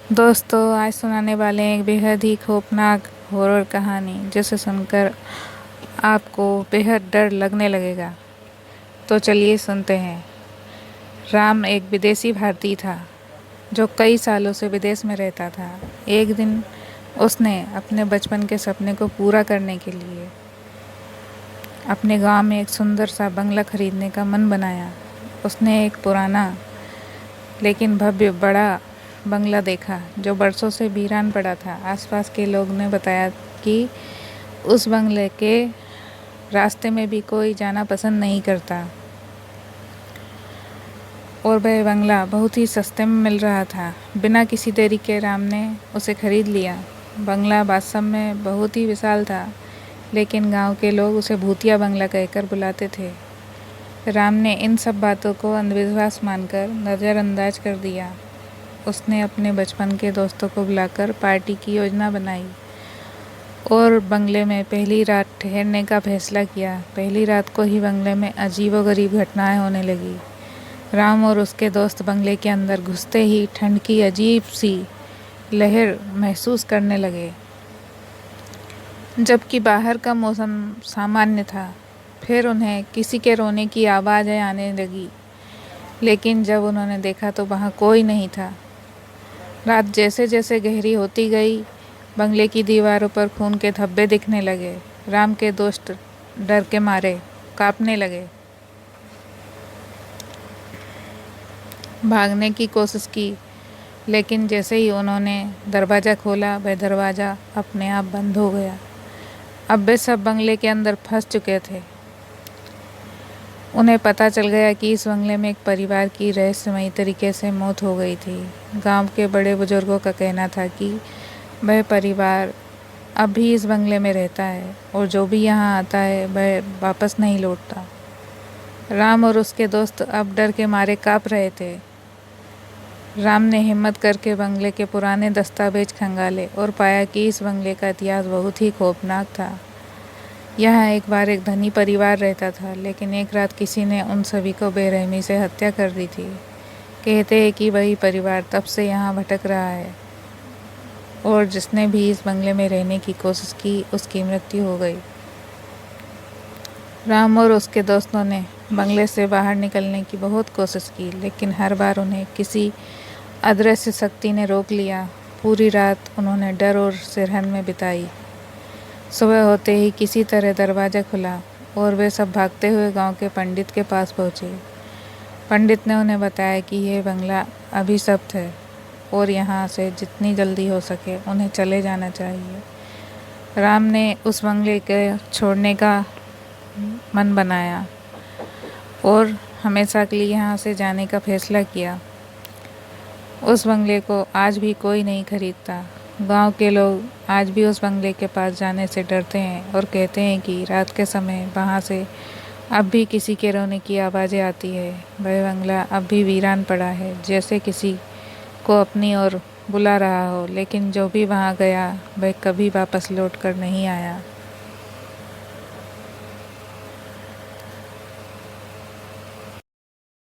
दोस्तों, आज सुनाने वाले हैं एक बेहद ही खौफनाक हॉरर कहानी जिसे सुनकर आपको बेहद डर लगने लगेगा। तो चलिए सुनते हैं। राम एक विदेशी भारतीय था जो कई सालों से विदेश में रहता था। एक दिन उसने अपने बचपन के सपने को पूरा करने के लिए अपने गांव में एक सुंदर सा बंगला खरीदने का मन बनाया। उसने एक पुराना लेकिन भव्य बड़ा बंगला देखा जो बरसों से वीरान पड़ा था। आसपास के लोग ने बताया कि उस बंगले के रास्ते में भी कोई जाना पसंद नहीं करता और वह बंगला बहुत ही सस्ते में मिल रहा था। बिना किसी देरी के राम ने उसे खरीद लिया। बंगला वास्तव में बहुत ही विशाल था, लेकिन गांव के लोग उसे भूतिया बंगला कहकर बुलाते थे। राम ने इन सब बातों को अंधविश्वास मानकर नज़रअंदाज कर दिया। उसने अपने बचपन के दोस्तों को बुलाकर पार्टी की योजना बनाई और बंगले में पहली रात ठहरने का फैसला किया। पहली रात को ही बंगले में अजीबोगरीब घटनाएं होने लगी। राम और उसके दोस्त बंगले के अंदर घुसते ही ठंड की अजीब सी लहर महसूस करने लगे, जबकि बाहर का मौसम सामान्य था। फिर उन्हें किसी के रोने की आवाज़ें आने लगी, लेकिन जब उन्होंने देखा तो वहाँ कोई नहीं था। रात जैसे जैसे गहरी होती गई, बंगले की दीवारों पर खून के धब्बे दिखने लगे। राम के दोस्त डर के मारे कांपने लगे, भागने की कोशिश की, लेकिन जैसे ही उन्होंने दरवाज़ा खोला वह दरवाज़ा अपने आप बंद हो गया। अब वे सब बंगले के अंदर फंस चुके थे। उन्हें पता चल गया कि इस बंगले में एक परिवार की रहस्यमयी तरीके से मौत हो गई थी। गांव के बड़े बुजुर्गों का कहना था कि वह परिवार अब भी इस बंगले में रहता है और जो भी यहाँ आता है वह वापस नहीं लौटता। राम और उसके दोस्त अब डर के मारे काँप रहे थे। राम ने हिम्मत करके बंगले के पुराने दस्तावेज खंगाले और पाया कि इस बंगले का इतिहास बहुत ही खौफनाक था। यहाँ एक बार एक धनी परिवार रहता था, लेकिन एक रात किसी ने उन सभी को बेरहमी से हत्या कर दी थी। कहते हैं कि वही परिवार तब से यहाँ भटक रहा है और जिसने भी इस बंगले में रहने की कोशिश की उसकी मृत्यु हो गई। राम और उसके दोस्तों ने बंगले से बाहर निकलने की बहुत कोशिश की, लेकिन हर बार उन्हें किसी अदृश्य शक्ति ने रोक लिया। पूरी रात उन्होंने डर और सिरहन में बिताई। सुबह होते ही किसी तरह दरवाज़ा खुला और वे सब भागते हुए गांव के पंडित के पास पहुँचे। पंडित ने उन्हें बताया कि यह बंगला अभिशप्त है और यहाँ से जितनी जल्दी हो सके उन्हें चले जाना चाहिए। राम ने उस बंगले के छोड़ने का मन बनाया और हमेशा के लिए यहाँ से जाने का फैसला किया। उस बंगले को आज भी कोई नहीं खरीदता। गांव के लोग आज भी उस बंगले के पास जाने से डरते हैं और कहते हैं कि रात के समय वहां से अब भी किसी के रोने की आवाज़ें आती है। वह बंगला अब भी वीरान पड़ा है, जैसे किसी को अपनी ओर बुला रहा हो, लेकिन जो भी वहां गया वह कभी वापस लौट कर नहीं आया।